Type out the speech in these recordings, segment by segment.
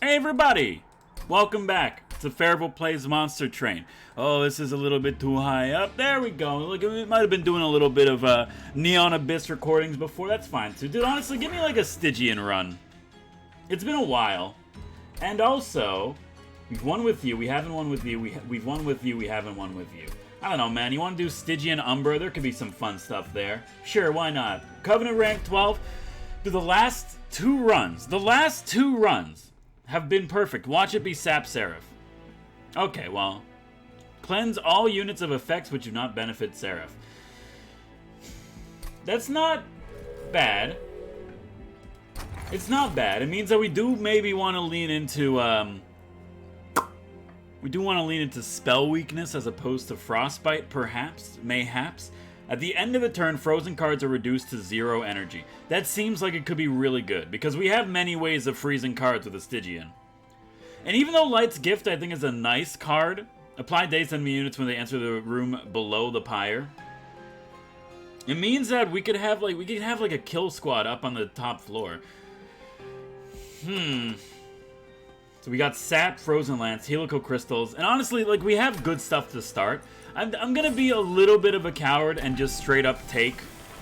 Hey everybody! Welcome back to Farival Plays Monster Train. Oh, this is a little bit too high up. There we go. Look, we might have been doing a little bit of Neon Abyss recordings before. That's fine too. Dude, honestly, give me like a Stygian run. It's been a while. And also, we've won with you, we haven't won with you, we've won with you, we haven't won with you. I don't know, man. You want to do Stygian Umbra? There could be some fun stuff there. Sure, why not? Covenant rank 12. Dude, the last two runs have been perfect. Watch it be SAP Seraph. Okay, well. Cleanse all units of effects which do not benefit Seraph. That's not bad. It's not bad. It means that we do maybe want to lean into, spell weakness as opposed to frostbite, perhaps, mayhaps. At the end of a turn, frozen cards are reduced to 0 energy. That seems like it could be really good, because we have many ways of freezing cards with a Stygian. And even though Light's Gift, I think, is a nice card, apply daze enemy units when they enter the room below the pyre. It means that we could have like a kill squad up on the top floor. So we got Sap, Frozen Lance, Helical Crystals, and honestly, like, we have good stuff to start. I'm gonna be a little bit of a coward and just straight up take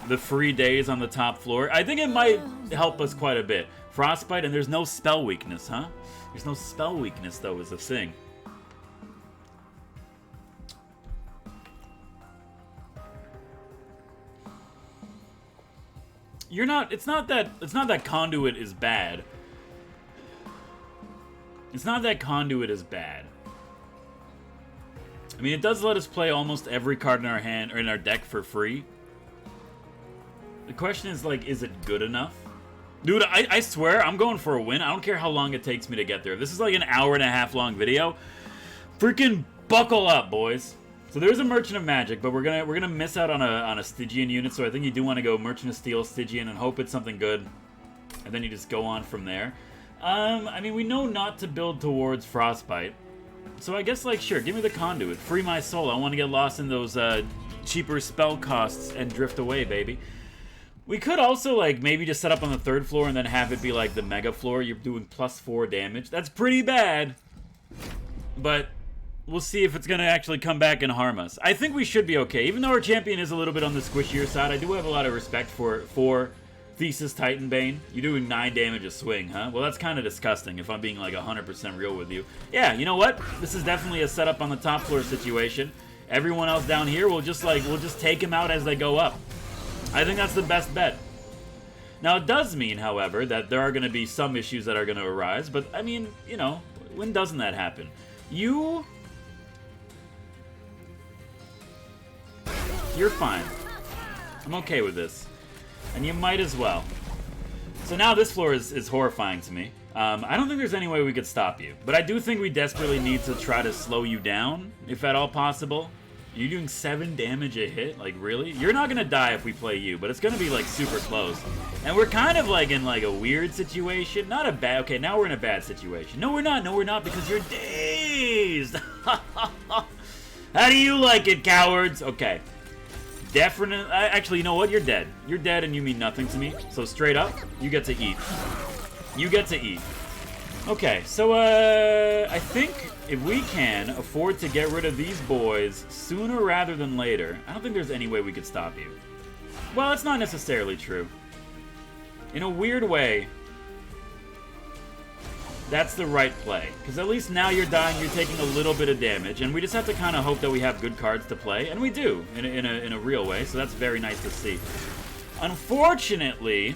the free days on the top floor. I think it might help us quite a bit. Frostbite, and there's no spell weakness, huh? There's no spell weakness, though, is the thing. It's not that Conduit is bad. It's not that Conduit is bad. I mean, it does let us play almost every card in our hand or in our deck for free. The question is, like, is it good enough? Dude, I swear, I'm going for a win. I don't care how long it takes me to get there. If this is like an hour-and-a-half long video, freaking buckle up, boys. So there's a Merchant of Magic, but we're gonna miss out on a Stygian unit. So I think you do want to go Merchant of Steel, Stygian, and hope it's something good, and then you just go on from there. I mean, we know not to build towards Frostbite. So I guess, like, sure, give me the Conduit. Free my soul. I want to get lost in those cheaper spell costs and drift away, baby. We could also, like, maybe just set up on the 3rd floor and then have it be, like, the mega floor. You're doing +4 damage. That's pretty bad. But we'll see if it's going to actually come back and harm us. I think we should be okay. Even though our champion is a little bit on the squishier side, I do have a lot of respect for Thesis Titanbane. You're doing 9 damage a swing, huh? Well, that's kind of disgusting if I'm being, like, 100% real with you. Yeah, you know what? This is definitely a setup on the top floor situation. Everyone else down here will just, like, we'll just take them out as they go up. I think that's the best bet. Now, it does mean, however, that there are going to be some issues that are going to arise, but, I mean, you know, when doesn't that happen? You're fine. I'm okay with this. And you might as well. So now this floor is horrifying to me. I don't think there's any way we could stop you. But I do think we desperately need to try to slow you down, if at all possible. You're doing 7 damage a hit? Like, really? You're not gonna die if we play you, but it's gonna be, like, super close. And we're kind of, like, in, like, a weird situation. Not a bad... Okay, now we're in a bad situation. No, we're not. No, we're not, because you're dazed. How do you like it, cowards? Okay. Definitely... Actually, you know what? You're dead. You're dead and you mean nothing to me. So, straight up, you get to eat. You get to eat. Okay, so, I think if we can afford to get rid of these boys sooner rather than later, I don't think there's any way we could stop you. Well, it's not necessarily true. In a weird way, that's the right play. Because at least now you're dying, you're taking a little bit of damage, and we just have to kind of hope that we have good cards to play, and we do, in a real way, so that's very nice to see. Unfortunately,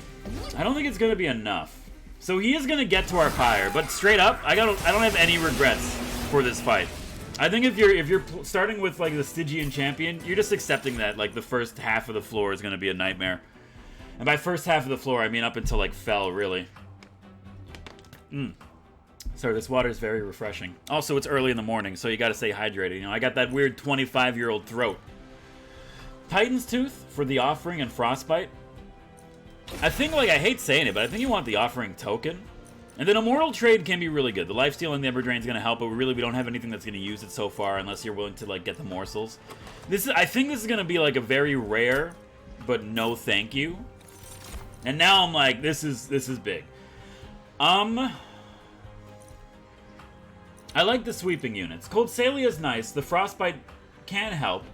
I don't think it's going to be enough. So he is going to get to our pyre, but straight up, I don't have any regrets for this fight. I think if you're starting with, like, the Stygian champion, you're just accepting that, like, the first half of the floor is going to be a nightmare. And by first half of the floor, I mean up until, like, Fell, really. Sorry, this water is very refreshing. Also, it's early in the morning, so you gotta stay hydrated. You know, I got that weird 25-year-old throat. Titan's Tooth for the Offering and Frostbite. I think, like, I hate saying it, but I think you want the Offering token. And then Immortal Trade can be really good. The Lifesteal and the Ember Drain is going to help, but we don't have anything that's going to use it so far unless you're willing to, like, get the morsels. I think this is going to be, like, a very rare, but no thank you. And now I'm like, this is big. I like the sweeping units. Cold Salia is nice. The Frostbite can help.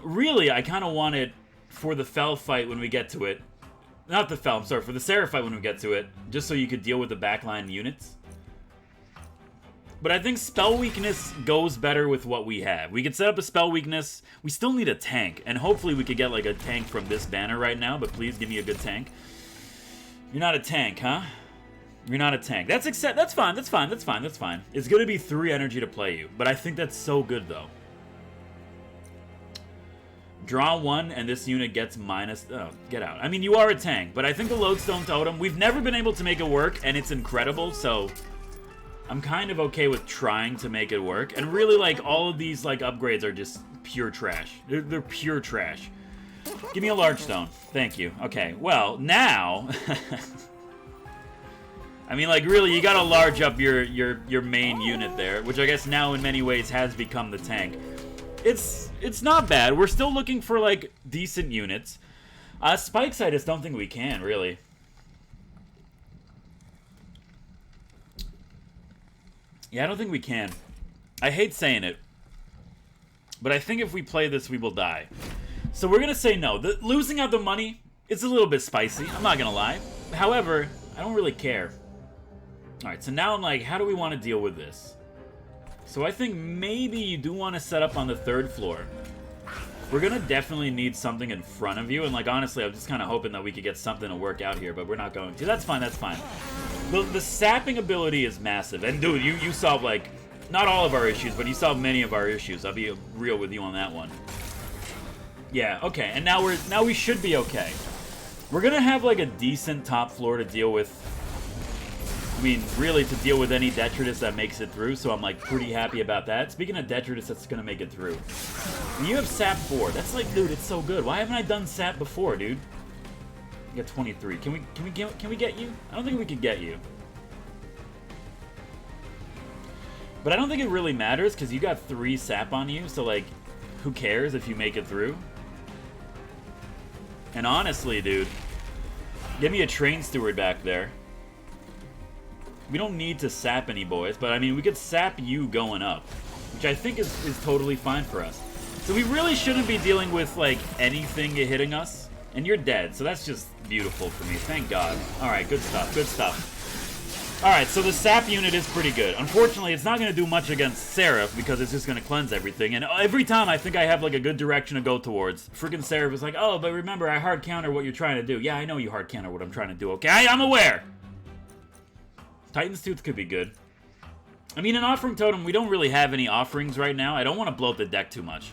Really, I kind of want it for the Fel fight when we get to it. Not the Fel, I'm sorry, for the Seraph fight when we get to it. Just so you could deal with the backline units. But I think spell weakness goes better with what we have. We could set up a spell weakness. We still need a tank. And hopefully we could get like a tank from this banner right now. But please give me a good tank. You're not a tank, huh? You're not a tank. That's fine. That's fine. That's fine. That's fine. It's going to be 3 energy to play you. But I think that's so good though. Draw 1 and this unit gets minus... Oh, get out. I mean, you are a tank. But I think the Lodestone Totem... We've never been able to make it work. And it's incredible. So... I'm kind of okay with trying to make it work. And really, like, all of these, like, upgrades are just pure trash. They're pure trash. Give me a large stone. Thank you. Okay, well, now... I mean, like, really, you gotta large up your main unit there. Which I guess now, in many ways, has become the tank. It's not bad. We're still looking for, like, decent units. Spikes, I just don't think we can, really. Yeah, I don't think we can. I hate saying it. But I think if we play this, we will die. So we're going to say no. Losing out the money, it's a little bit spicy. I'm not going to lie. However, I don't really care. Alright, so now I'm like, how do we want to deal with this? So I think maybe you do want to set up on the 3rd floor. We're going to definitely need something in front of you. And like, honestly, I'm just kind of hoping that we could get something to work out here. But we're not going to. That's fine, that's fine. The sapping ability is massive. And dude, you solve like, not all of our issues, but you solve many of our issues. I'll be real with you on that one. Yeah, okay. And now we should be okay. We're going to have like a decent top floor to deal with. I mean, really to deal with any Detritus that makes it through, so I'm like pretty happy about that. Speaking of Detritus that's gonna make it through. When you have SAP 4, that's like, dude, it's so good. Why haven't I done SAP before, dude? You got 23. Can we get you? I don't think we can get you. But I don't think it really matters because you got 3 SAP on you, so like, who cares if you make it through? And honestly, dude, give me a train steward back there. We don't need to sap any boys, but I mean, we could sap you going up, which I think is totally fine for us. So we really shouldn't be dealing with, like, anything hitting us. And you're dead, so that's just beautiful for me. Thank God. Alright, good stuff, good stuff. Alright, so the sap unit is pretty good. Unfortunately, it's not going to do much against Seraph, because it's just going to cleanse everything. And every time I think I have, like, a good direction to go towards, freaking Seraph is like, oh, but remember, I hard counter what you're trying to do. Yeah, I know you hard counter what I'm trying to do, okay? I'm aware! Titan's Tooth could be good. I mean, an Offering Totem, we don't really have any offerings right now. I don't want to bloat the deck too much.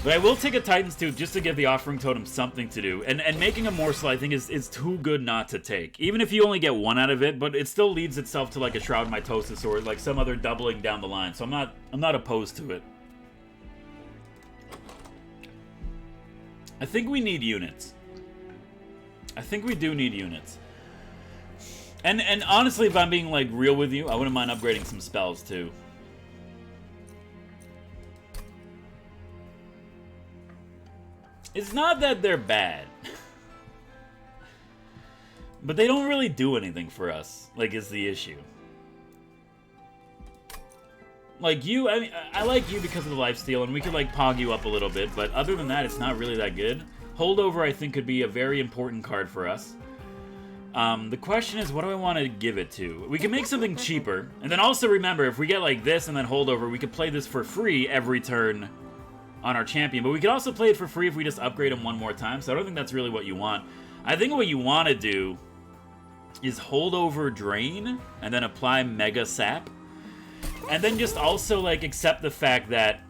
But I will take a Titan's Tooth just to give the Offering Totem something to do. And making a morsel, I think, is too good not to take. Even if you only get 1 out of it, but it still leads itself to, like, a Shroud Mitosis or, like, some other doubling down the line. So I'm not opposed to it. I think we need units. I think we do need units. And honestly, if I'm being, like, real with you, I wouldn't mind upgrading some spells, too. It's not that they're bad. But they don't really do anything for us, like, is the issue. Like, you, I mean, I like you because of the lifesteal, and we could, like, pog you up a little bit, but other than that, it's not really that good. Holdover, I think, could be a very important card for us. The question is, what do I want to give it to? We can make something cheaper, and then also remember, if we get like this and then Holdover, we could play this for free every turn on our champion, but we could also play it for free if we just upgrade him 1 more time, so I don't think that's really what you want. I think what you want to do is Holdover Drain, and then apply Mega Sap, and then just also like accept the fact that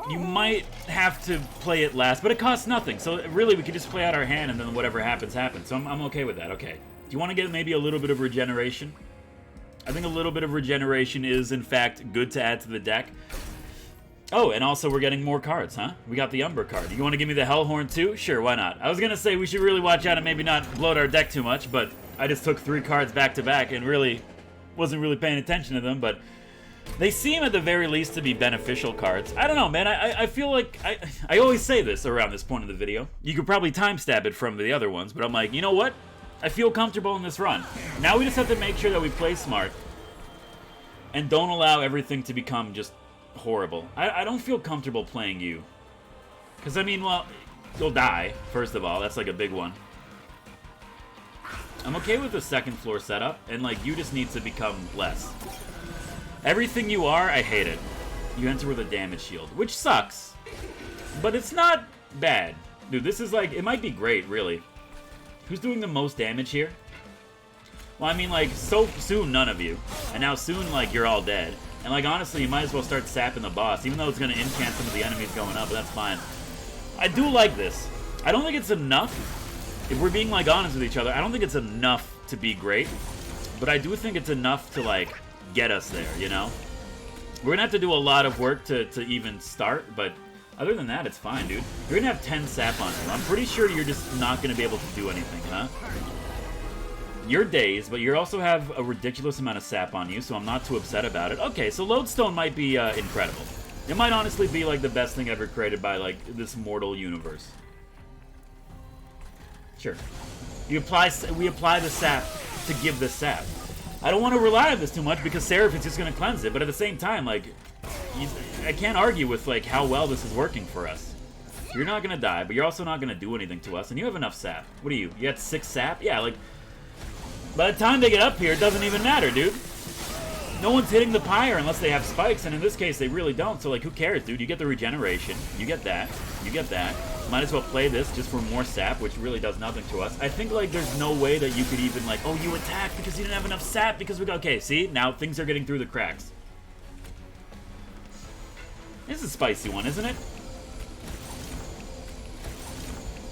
you might have to play it last, but it costs nothing. So really, we could just play out our hand, and then whatever happens, happens. So I'm okay with that. Okay. Do you want to get maybe a little bit of regeneration? I think a little bit of regeneration is, in fact, good to add to the deck. Oh, and also we're getting more cards, huh? We got the Umbra card. You want to give me the Hellhorn too? Sure, why not? I was going to say we should really watch out and maybe not bloat our deck too much, but I just took 3 cards back to back and really wasn't really paying attention to them, but they seem at the very least to be beneficial cards. I don't know, man. I feel like... I always say this around this point of the video. You could probably time stab it from the other ones, but I'm like, you know what? I feel comfortable in this run. Now we just have to make sure that we play smart. And don't allow everything to become just horrible. I don't feel comfortable playing you. Because, I mean, well, you'll die, first of all. That's, like, a big one. I'm okay with the second floor setup, and, like, you just need to become less. Everything you are, I hate it. You enter with a damage shield, which sucks. But it's not bad. Dude, this is, like, it might be great, really. Who's doing the most damage here? Well, I mean, like, so soon, none of you. And now soon, like, you're all dead. And, like, honestly, you might as well start sapping the boss, even though it's going to incant some of the enemies going up, but that's fine. I do like this. I don't think it's enough. If we're being, like, honest with each other, I don't think it's enough to be great. But I do think it's enough to, like, get us there, you know? We're going to have to do a lot of work to even start, but other than that, it's fine, dude. You're going to have 10 sap on you. I'm pretty sure you're just not going to be able to do anything, huh? You're dazed, but you also have a ridiculous amount of sap on you, so I'm not too upset about it. Okay, so Lodestone might be incredible. It might honestly be, like, the best thing ever created by, like, this mortal universe. Sure. We apply the sap to give the sap. I don't want to rely on this too much because Seraphit's just going to cleanse it, but at the same time, like, I can't argue with, like, how well this is working for us. You're not going to die, but you're also not going to do anything to us, and you have enough sap. What are you? You got 6 sap? Yeah, like, by the time they get up here, it doesn't even matter, dude. No one's hitting the pyre unless they have spikes, and in this case, they really don't, so, like, who cares, dude? You get the regeneration. You get that. You get that. Might as well play this just for more sap, which really does nothing to us. I think, like, there's no way that you could even, like, oh, you attacked because you didn't have enough sap because we got... Okay, see? Now things are getting through the cracks. This is a spicy one, isn't it?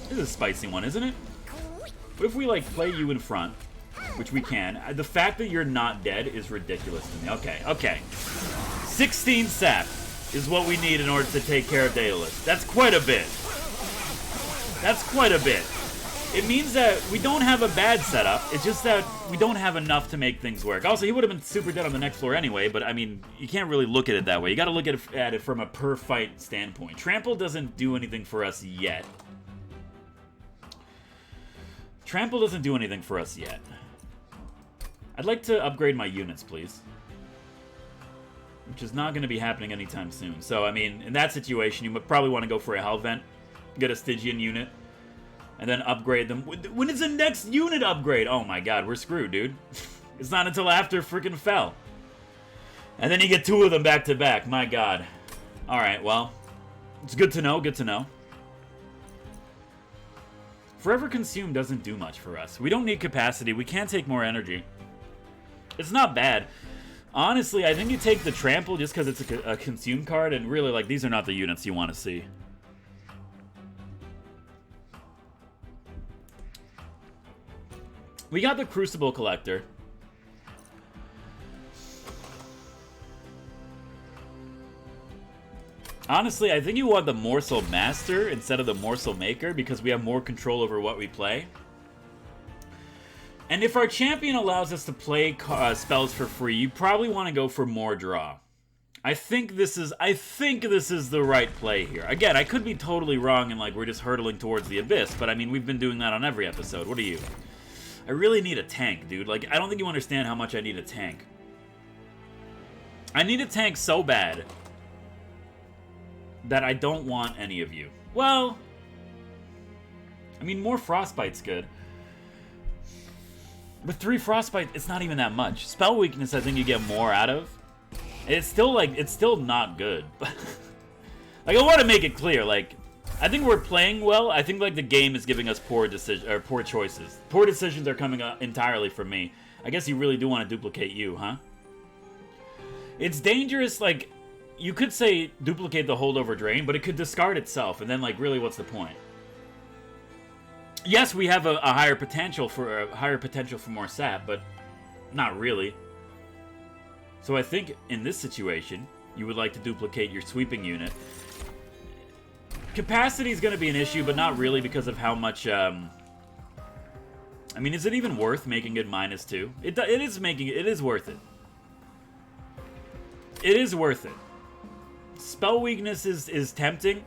This is a spicy one, isn't it? What if we, like, play you in front? Which we can. The fact that you're not dead is ridiculous to me. Okay, okay. 16 sap is what we need in order to take care of Daedalus. That's quite a bit. That's quite a bit. It means that we don't have a bad setup. It's just that we don't have enough to make things work. Also, he would have been super dead on the next floor anyway, but I mean, you can't really look at it that way. You gotta look at it from a per-fight standpoint. Trample doesn't do anything for us yet. Trample doesn't do anything for us yet. I'd like to upgrade my units, please. Which is not going to be happening anytime soon. So, I mean, in that situation, you would probably want to go for a Hell Vent, get a Stygian unit, and then upgrade them. When is the next unit upgrade? Oh my god, we're screwed, dude. It's not until after freaking Fell. And then you get 2 of them back to back. My god. Alright, well, it's good to know, good to know. Forever Consume doesn't do much for us. We don't need capacity. We can't take more energy. It's not bad. Honestly, I think you take the Trample just because it's a Consume card, and really, like, these are not the units you want to see. We got the Crucible Collector. Honestly, I think you want the Morsel Master instead of the Morsel Maker because we have more control over what we play. And if our champion allows us to play spells for free, you probably want to go for more draw. I think this is the right play here. Again, I could be totally wrong and like we're just hurtling towards the abyss, but I mean we've been doing that on every episode. What are you? I really need a tank, dude. Like I don't think you understand how much I need a tank. I need a tank so bad that I don't want any of you. Well, I mean more Frostbite's good. With 3 Frostbite, it's not even that much. Spell Weakness, I think you get more out of. It's still, like, it's still not good. Like, I want to make it clear, like, I think we're playing well. I think, like, the game is giving us poor choices. Poor decisions are coming up entirely from me. I guess you really do want to duplicate you, huh? It's dangerous, like, you could say duplicate the Holdover Drain, but it could discard itself, and then, like, really, what's the point? Yes, we have a higher potential for more sap, but not really. So I think in this situation, you would like to duplicate your sweeping unit. Capacity is going to be an issue, but not really because of how much. I mean, is it even worth making it -2? It is worth it. It is worth it. Spell weakness is tempting,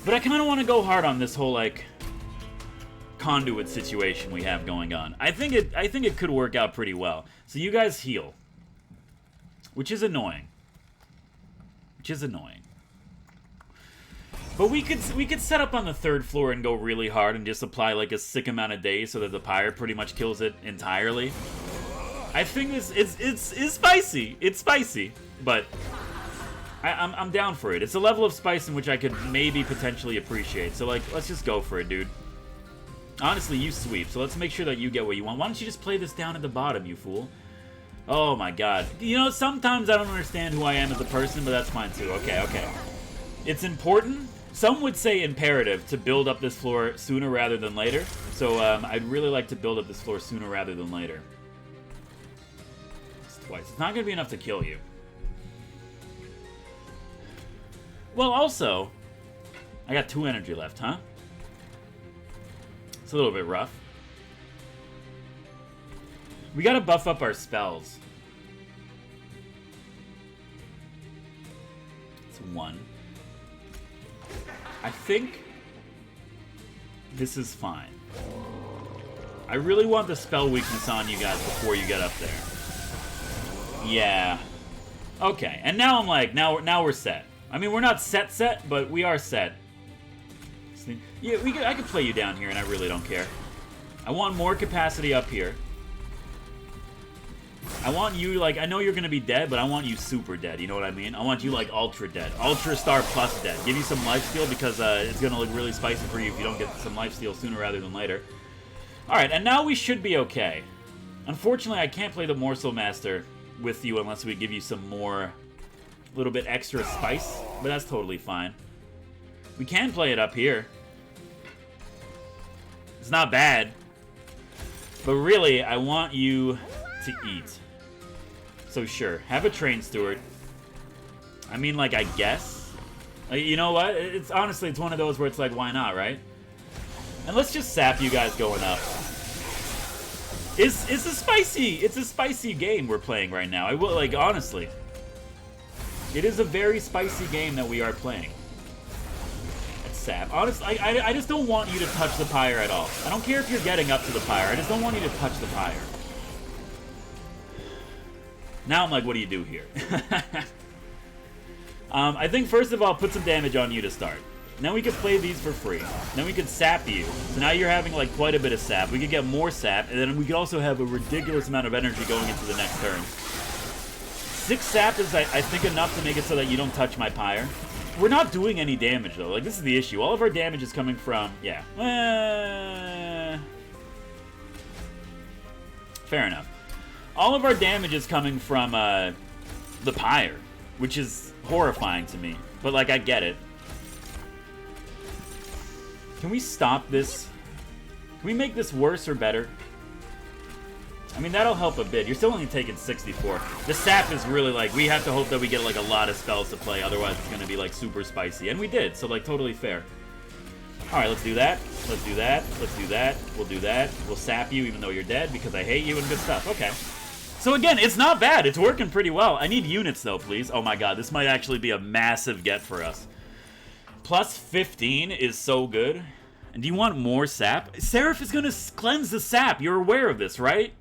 but I kind of want to go hard on this whole like conduit situation we have going on. I think it could work out pretty well. So you guys heal. which is annoying. Which is annoying. But we could set up on the 3rd floor and go really hard and just apply like a sick amount of days so that the pyre pretty much kills it entirely. I think this is spicy. It's spicy, but I'm down for it. It's a level of spice in which I could maybe potentially appreciate. So like, let's just go for it, dude. Honestly, you sweep, so let's make sure that you get what you want. Why don't you just play this down at the bottom, you fool? Oh my god. You know, sometimes I don't understand who I am as a person, but that's fine too. Okay, okay. It's important. Some would say imperative to build up this floor sooner rather than later. So I'd really like to build up this floor sooner rather than later. It's twice. It's not going to be enough to kill you. Well, also, I got 2 energy left, huh? It's a little bit rough. We gotta buff up our spells. It's 1. I think this is fine. I really want the spell weakness on you guys before you get up there. Yeah. Okay, and now I'm like, now we're set. I mean, we're not set, but we are set. Yeah, I could play you down here, and I really don't care. I want more capacity up here. I want you, like, I know you're going to be dead, but I want you super dead, you know what I mean? I want you, like, ultra dead. Ultra star plus dead. Give you some lifesteal, because it's going to look really spicy for you if you don't get some lifesteal sooner rather than later. Alright, and now we should be okay. Unfortunately, I can't play the Morsel Master with you unless we give you some more, a little bit extra spice, but that's totally fine. We can play it up here. It's not bad. But really, I want you to eat. So sure, have a train steward. I mean, like, I guess. You know what? It's honestly, it's one of those where it's like, why not, right? And let's just sap you guys going up. It's a spicy game we're playing right now. I will, like, honestly. It is a very spicy game that we are playing. Sap. Honestly, I just don't want you to touch the pyre at all. I don't care if you're getting up to the pyre. I just don't want you to touch the pyre. Now I'm like, what do you do here? I think first of all, put some damage on you to start. Then we could play these for free. Then we could sap you. So now you're having like quite a bit of sap. We could get more sap, and then we could also have a ridiculous amount of energy going into the next turn. 6 sap is, I think, enough to make it so that you don't touch my pyre. We're not doing any damage, though. Like, this is the issue. All of our damage is coming from... Yeah. Fair enough. All of our damage is coming from the pyre, which is horrifying to me. But, like, I get it. Can we stop this? Can we make this worse or better? I mean, that'll help a bit. You're still only taking 64. The sap is really like, we have to hope that we get like a lot of spells to play, otherwise it's going to be like super spicy. And we did, so like totally fair. Alright, let's do that. Let's do that. Let's do that. We'll do that. We'll sap you even though you're dead because I hate you and good stuff. Okay. So again, it's not bad. It's working pretty well. I need units though, please. Oh my god, this might actually be a massive get for us. Plus 15 is so good. And do you want more sap? Seraph is going to cleanse the sap. You're aware of this, right?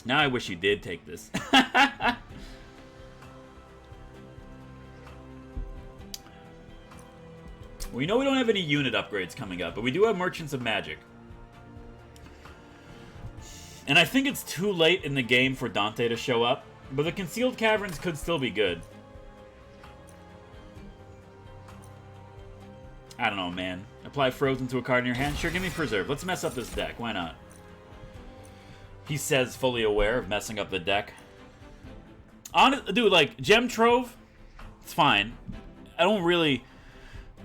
Now I wish you did take this. We know we don't have any unit upgrades coming up, but we do have Merchants of Magic. And I think it's too late in the game for Dante to show up, but the Concealed Caverns could still be good. I don't know, man. Apply Frozen to a card in your hand? Sure, give me Preserve. Let's mess up this deck. Why not? He says, fully aware of messing up the deck. Dude, like, Gem Trove, it's fine. I don't really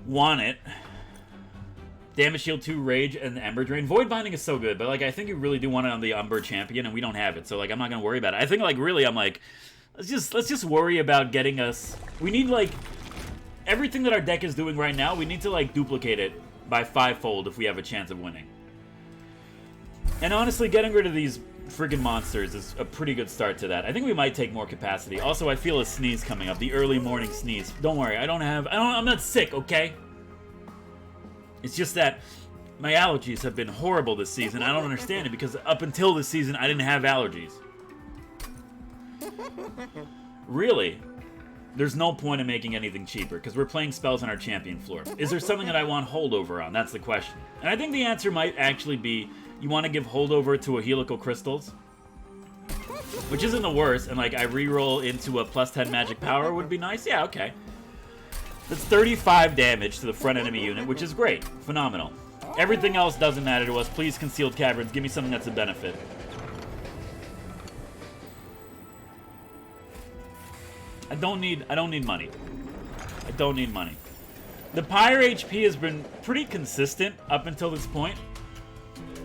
want it. Damage Shield 2, Rage, and Ember Drain. Void Binding is so good, but, like, I think you really do want it on the Umbra Champion, and we don't have it, so, like, I'm not gonna worry about it. I think, like, really, I'm like, let's just worry about getting us... We need, like, everything that our deck is doing right now, we need to, like, duplicate it by 5-fold if we have a chance of winning. And honestly, getting rid of these friggin' monsters is a pretty good start to that. I think we might take more capacity. Also, I feel a sneeze coming up. The early morning sneeze. Don't worry, I'm not sick, okay? It's just that my allergies have been horrible this season. I don't understand it because up until this season, I didn't have allergies. Really? There's no point in making anything cheaper, because we're playing spells on our champion floor. Is there something that I want holdover on? That's the question. And I think the answer might actually be, you want to give holdover to a helical crystals? Which isn't the worst, and like I reroll into a plus 10 magic power would be nice. Yeah, okay. That's 35 damage to the front enemy unit, which is great. Phenomenal. Everything else doesn't matter to us. Please, Concealed Caverns, give me something that's a benefit. I don't need money. I don't need money. The pyre HP has been pretty consistent up until this point.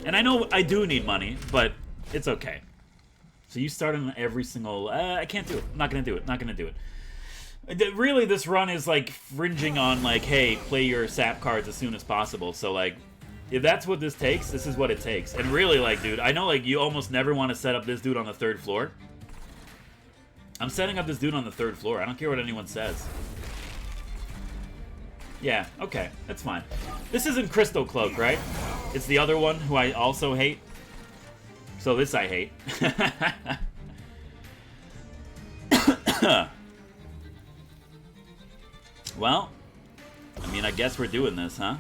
And I know I do need money, but it's okay. So you start on every single... I can't do it. I'm not going to do it. Not going to do it. Really, this run is like fringing on like, hey, play your SAP cards as soon as possible. So like, if that's what this takes, this is what it takes. And really, like, dude, I know like you almost never want to set up this dude on the 3rd floor. I'm setting up this dude on the 3rd floor. I don't care what anyone says. Yeah, okay. That's fine. This isn't Crystal Cloak, right? It's the other one who I also hate. So this I hate. Well, I mean, I guess we're doing this, huh?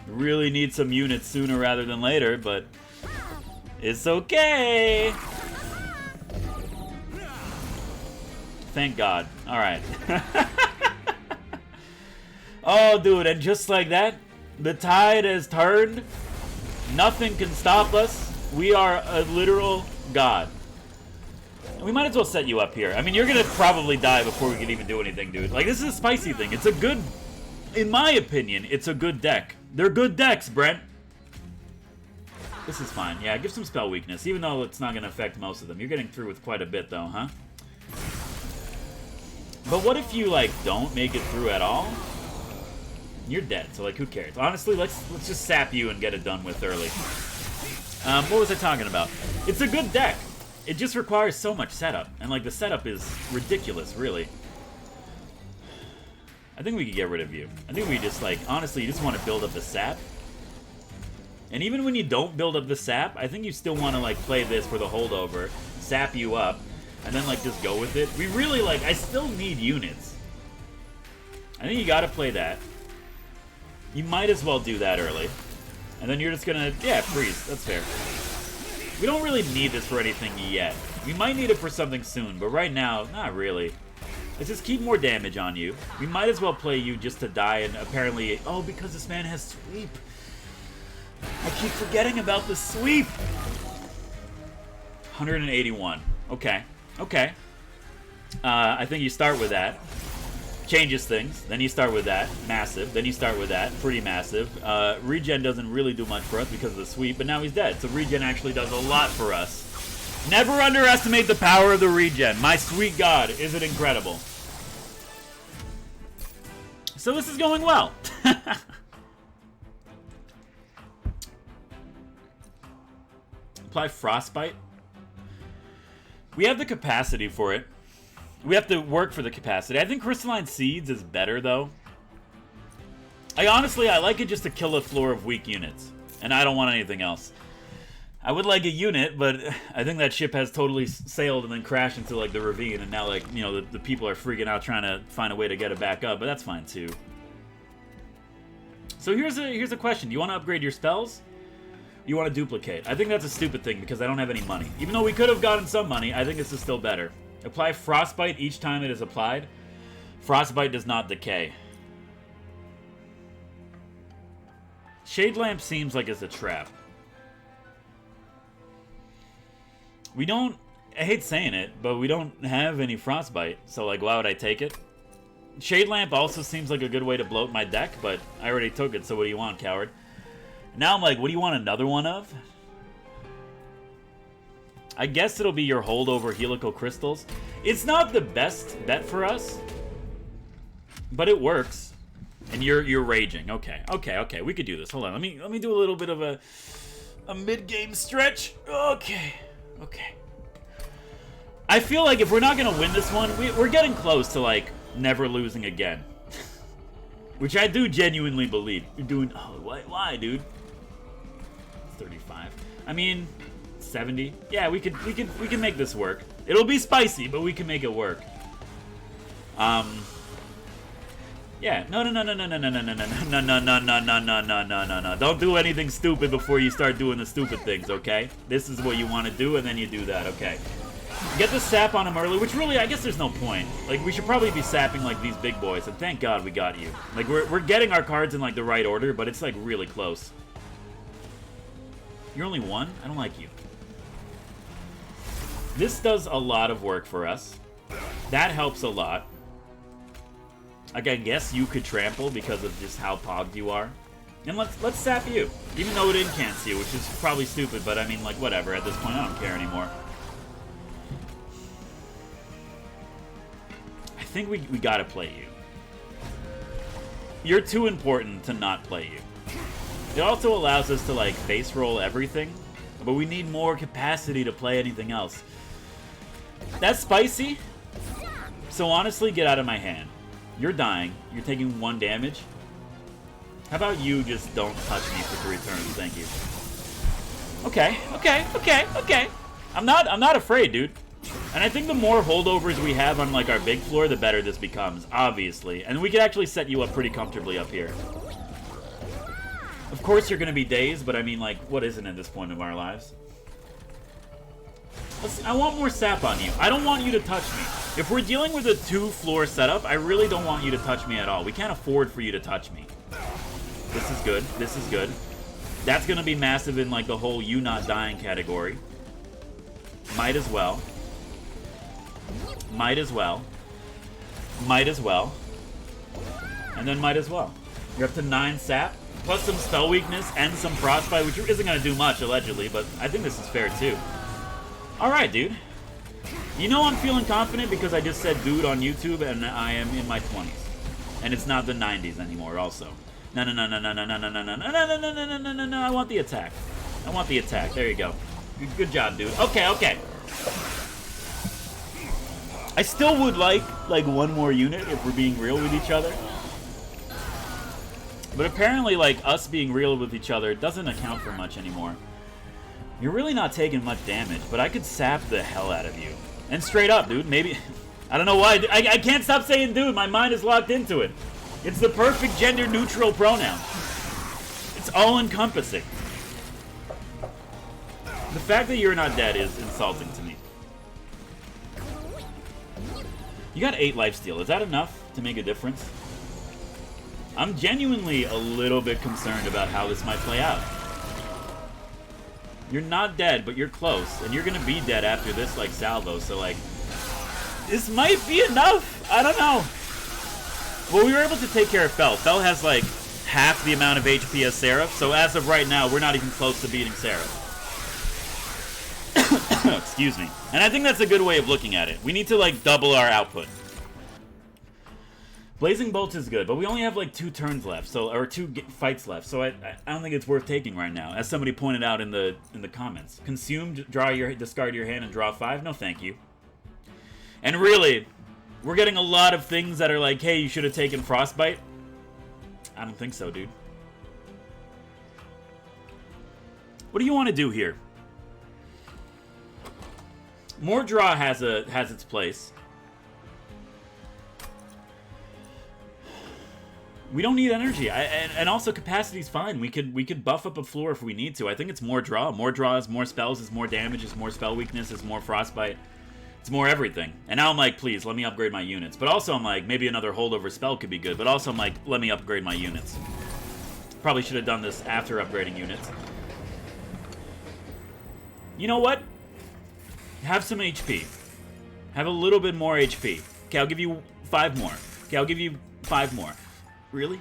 Really need some units sooner rather than later, but it's okay. Thank God. Alright. Oh, dude, and just like that, the tide has turned. Nothing can stop us. We are a literal god. We might as well set you up here. I mean, you're gonna probably die before we can even do anything, dude. Like, this is a spicy thing. It's a good... In my opinion, it's a good deck. They're good decks, Brent. This is fine. Yeah, give some spell weakness, even though it's not gonna affect most of them. You're getting through with quite a bit, though, huh? But what if you, like, don't make it through at all? You're dead, so, like, who cares? Honestly, let's just sap you and get it done with early. What was I talking about? It's a good deck. It just requires so much setup. And, like, the setup is ridiculous, really. I think we could get rid of you. I think we just, like, honestly, you just want to build up the sap. And even when you don't build up the sap, I think you still want to, like, play this for the holdover, sap you up, and then, like, just go with it. We really, like, I still need units. I think you gotta play that. You might as well do that early. And then you're just gonna, yeah, freeze. That's fair. We don't really need this for anything yet. We might need it for something soon, but right now, not really. Let's just keep more damage on you. We might as well play you just to die, and apparently, oh, because this man has sweep. I keep forgetting about the sweep. 181. Okay. Okay. I think you start with that. Changes things. Then you start with that. Massive. Then you start with that. Pretty massive. Regen doesn't really do much for us because of the sweep, but now he's dead. So regen actually does a lot for us. Never underestimate the power of the regen. My sweet God, is it incredible. So this is going well. Apply Frostbite. We have the capacity for it. We have to work for the capacity. I think Crystalline Seeds is better, though. I like it just to kill a floor of weak units. And I don't want anything else. I would like a unit, but I think that ship has totally sailed and then crashed into, like, the ravine. And now, like, you know, the people are freaking out trying to find a way to get it back up. But that's fine, too. So here's a question. Do you want to upgrade your spells? You want to duplicate? I think that's a stupid thing because I don't have any money. Even though we could have gotten some money, I think this is still better. Apply Frostbite each time it is applied. Frostbite does not decay. Shade Lamp seems like it's a trap. We don't... I hate saying it, but we don't have any Frostbite. So, like, why would I take it? Shade Lamp also seems like a good way to bloat my deck, but I already took it, so what do you want, coward? Now I'm like, what do you want another one of? I guess it'll be your holdover helical crystals. It's not the best bet for us, but it works. And you're raging. Okay. We could do this. Hold on. Let me do a little bit of a mid-game stretch. Okay. I feel like if we're not gonna win this one, we're getting close to, like, never losing again. Which I do genuinely believe. You're doing... Oh, why, dude? 35. I mean, 70. Yeah, we can make this work. It'll be spicy, but we can make it work. Yeah. No. Don't do anything stupid before you start doing the stupid things, okay? This is what you want to do, and then you do that, okay? Get the sap on him early, which really, I guess there's no point. Like, we should probably be sapping, like, these big boys, and thank God we got you. Like, we're getting our cards in, like, the right order, but it's, like, really close. You're only one? I don't like you. This does a lot of work for us. That helps a lot. Like, I guess you could trample because of just how pogged you are. And let's sap you. Even though it incants you, which is probably stupid, but I mean, like, whatever. At this point, I don't care anymore. I think we gotta play you. You're too important to not play you. It also allows us to, like, face roll everything, but we need more capacity to play anything else. That's spicy, so honestly, get out of my hand. You're dying. You're taking 1 damage. How about you just don't touch me for 3 turns? Thank you. Okay. I'm not afraid, dude. And I think the more holdovers we have on, like, our big floor, the better this becomes, obviously. And we can actually set you up pretty comfortably up here. Of course you're going to be dazed, but I mean, like, what isn't at this point of our lives? I want more sap on you. I don't want you to touch me. If we're dealing with a 2-floor setup, I really don't want you to touch me at all. We can't afford for you to touch me. This is good. This is good. That's going to be massive in, like, the whole you not dying category. Might as well. Might as well. Might as well. And then might as well. You're up to 9 sap. Plus some spell weakness and some frostbite, which isn't going to do much, allegedly, but I think this is fair, too. Alright, dude. You know I'm feeling confident because I just said dude on YouTube and I am in my 20s. And it's not the 90s anymore, also. No, I want the attack. I want the attack. There you go. Good job, dude. Okay. I still would like 1 more unit if we're being real with each other. But apparently, like, us being real with each other doesn't account for much anymore. You're really not taking much damage, but I could sap the hell out of you. And straight up, dude, maybe... I don't know why. I can't stop saying dude. My mind is locked into it. It's the perfect gender-neutral pronoun. It's all-encompassing. The fact that you're not dead is insulting to me. You got 8 lifesteal. Is that enough to make a difference? I'm genuinely a little bit concerned about how this might play out. You're not dead, but you're close. And you're going to be dead after this, like, salvo. So, like, this might be enough. I don't know. Well, we were able to take care of Fel. Fel has, like, half the amount of HP as Seraph. So as of right now, we're not even close to beating Seraph. Excuse me. And I think that's a good way of looking at it. We need to, like, double our output. Blazing Bolt is good, but we only have like 2 turns left, so or 2 fights left, so I don't think it's worth taking right now. As somebody pointed out in the comments, consume, discard your hand, and draw 5. No, thank you. And really, we're getting a lot of things that are like, hey, you should have taken Frostbite. I don't think so, dude. What do you want to do here? More draw has its place. We don't need energy, and also capacity's fine. We could buff up a floor if we need to. I think it's more draw. More draw is more spells, is more damage, is more spell weakness, is more frostbite. It's more everything. And now I'm like, please, let me upgrade my units. But also I'm like, maybe another holdover spell could be good. But also I'm like, let me upgrade my units. Probably should have done this after upgrading units. You know what? Have some HP. Have a little bit more HP. Okay, I'll give you 5 more. Okay, I'll give you 5 more. Really?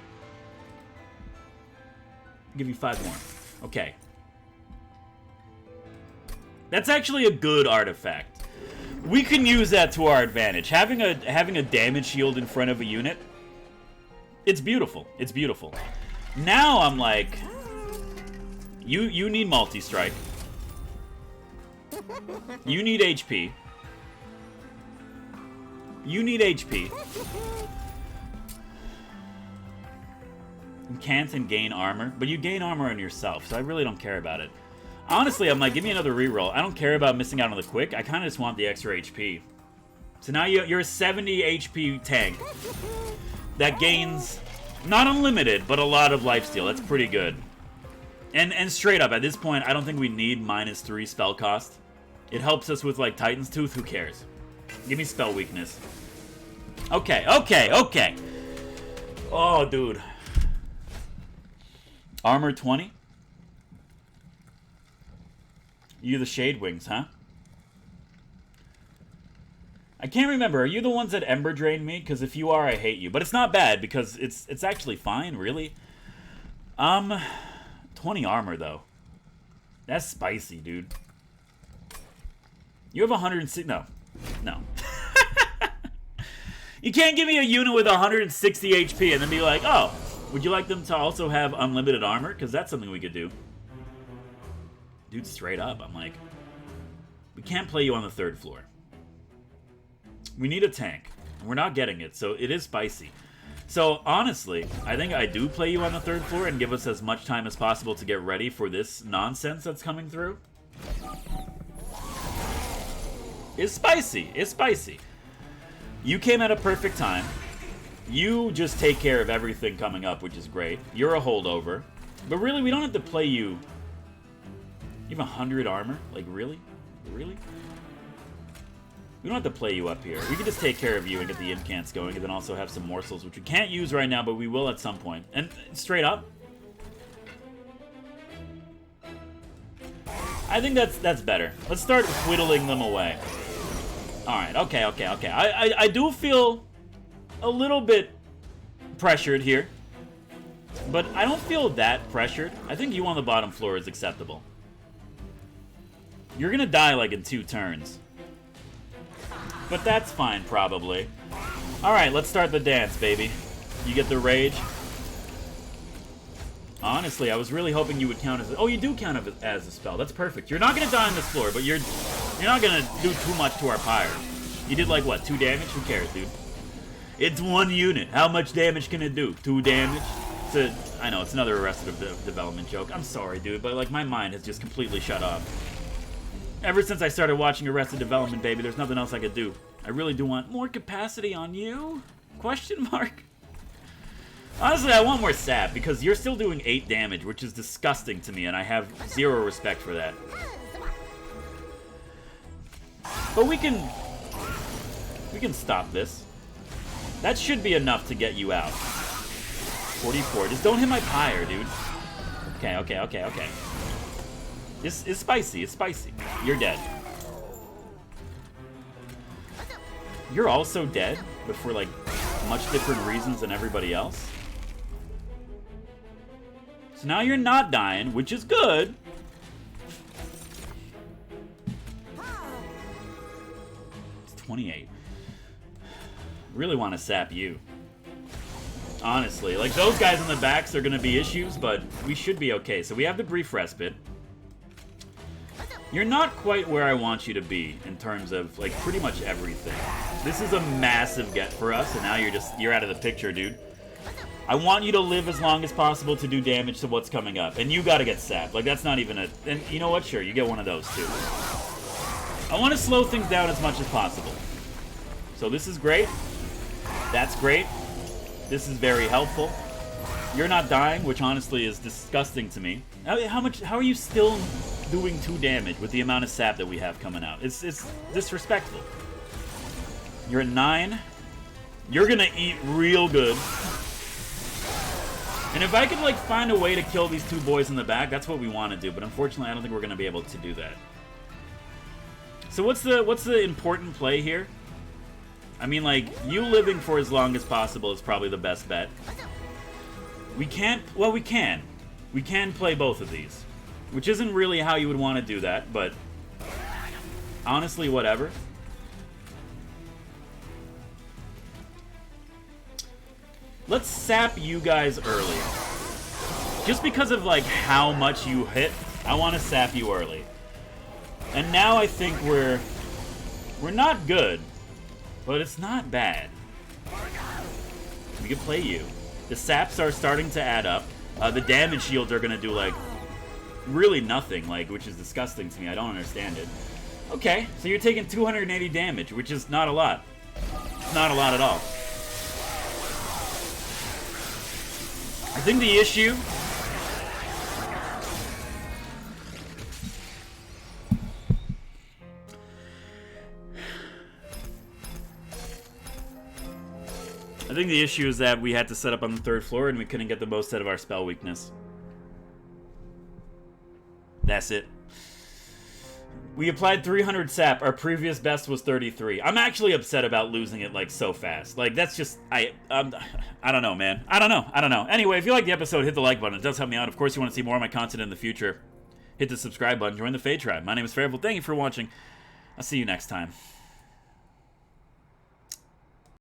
I'll give you 5 more. Okay. That's actually a good artifact. We can use that to our advantage. Having a damage shield in front of a unit, it's beautiful. It's beautiful. Now I'm like, you need multi-strike. You need HP. You need HP. You can't and gain armor, but you gain armor on yourself, so I really don't care about it. Honestly, I'm like, give me another reroll. I don't care about missing out on the quick. I kind of just want the extra HP. So now you're a 70 HP tank that gains, not unlimited, but a lot of lifesteal. That's pretty good. And straight up, at this point, I don't think we need -3 spell cost. It helps us with, like, Titan's Tooth. Who cares? Give me spell weakness. Okay, okay, okay. Oh, dude. Armor 20? You the Shade Wings, huh? I can't remember. Are you the ones that Ember drained me? Because if you are, I hate you. But it's not bad, because it's actually fine, really. 20 armor, though. That's spicy, dude. You have 160... No. No. You can't give me a unit with 160 HP and then be like, oh, would you like them to also have unlimited armor? Because that's something we could do. Dude, straight up, I'm like, we can't play you on the 3rd floor. We need a tank, and we're not getting it, so it is spicy. So, honestly, I think I do play you on the 3rd floor and give us as much time as possible to get ready for this nonsense that's coming through. It's spicy. It's spicy. You came at a perfect time. You just take care of everything coming up, which is great. You're a holdover. But really, we don't have to play you. You have 100 armor? Like, really? Really? We don't have to play you up here. We can just take care of you and get the incants going, and then also have some morsels, which we can't use right now, but we will at some point. And straight up, I think that's better. Let's start whittling them away. Alright, okay, okay, okay. I do feel a little bit pressured here. But I don't feel that pressured. I think you on the bottom floor is acceptable. You're gonna die like in 2 turns. But that's fine, probably. Alright, let's start the dance, baby. You get the rage. Honestly, I was really hoping you would count as... Oh, you do count as a spell. That's perfect. You're not going to die on this floor, but you're not going to do too much to our pyre. You did, like, what, 2 damage? Who cares, dude? It's 1 unit. How much damage can it do? 2 damage? I know, it's another Arrested Development joke. I'm sorry, dude, but, like, my mind has just completely shut off. Ever since I started watching Arrested Development, baby, there's nothing else I could do. I really do want more capacity on you? Question mark? Honestly, I want more SAP, because you're still doing 8 damage, which is disgusting to me, and I have 0 respect for that. But we can stop this. That should be enough to get you out. 44. Just don't hit my pyre, dude. Okay, okay, okay, okay. This is spicy. It's spicy. You're dead. You're also dead, but for, like, much different reasons than everybody else. So now you're not dying, which is good. It's 28. Really want to sap you. Honestly, like, those guys in the backs are going to be issues, but we should be okay. So we have the brief respite. You're not quite where I want you to be in terms of, like, pretty much everything. This is a massive get for us, and now you're out of the picture, dude. I want you to live as long as possible to do damage to what's coming up, and you gotta get sapped. Like, that's not even a... And you know what? Sure, you get one of those, too. I want to slow things down as much as possible. So this is great. That's great. This is very helpful. You're not dying, which honestly is disgusting to me. How are you still doing 2 damage with the amount of sap that we have coming out? It's disrespectful. You're at 9. You're gonna eat real good. And if I could, like, find a way to kill these 2 boys in the back, that's what we want to do. But unfortunately, I don't think we're gonna be able to do that. So what's the important play here? I mean, like, you living for as long as possible is probably the best bet. We can't... Well, we can. We can play both of these. Which isn't really how you would want to do that, but... Honestly, whatever. Let's sap you guys early. Just because of, like, how much you hit, I want to sap you early. And now I think we're not good, but it's not bad. We can play you. The saps are starting to add up. The damage shields are going to do, like, really nothing, like, which is disgusting to me. I don't understand it. Okay, so you're taking 280 damage, which is not a lot. Not a lot at all. I think the issue... I think the issue is that we had to set up on the 3rd floor and we couldn't get the most out of our spell weakness. That's it. We applied 300 SAP. Our previous best was 33. I'm actually upset about losing it, like, so fast. Like, that's just... I don't know, man. I don't know. Anyway, if you like the episode, hit the like button. It does help me out. Of course, you want to see more of my content in the future. Hit the subscribe button. Join the Fade Tribe. My name is Fairful. Thank you for watching. I'll see you next time.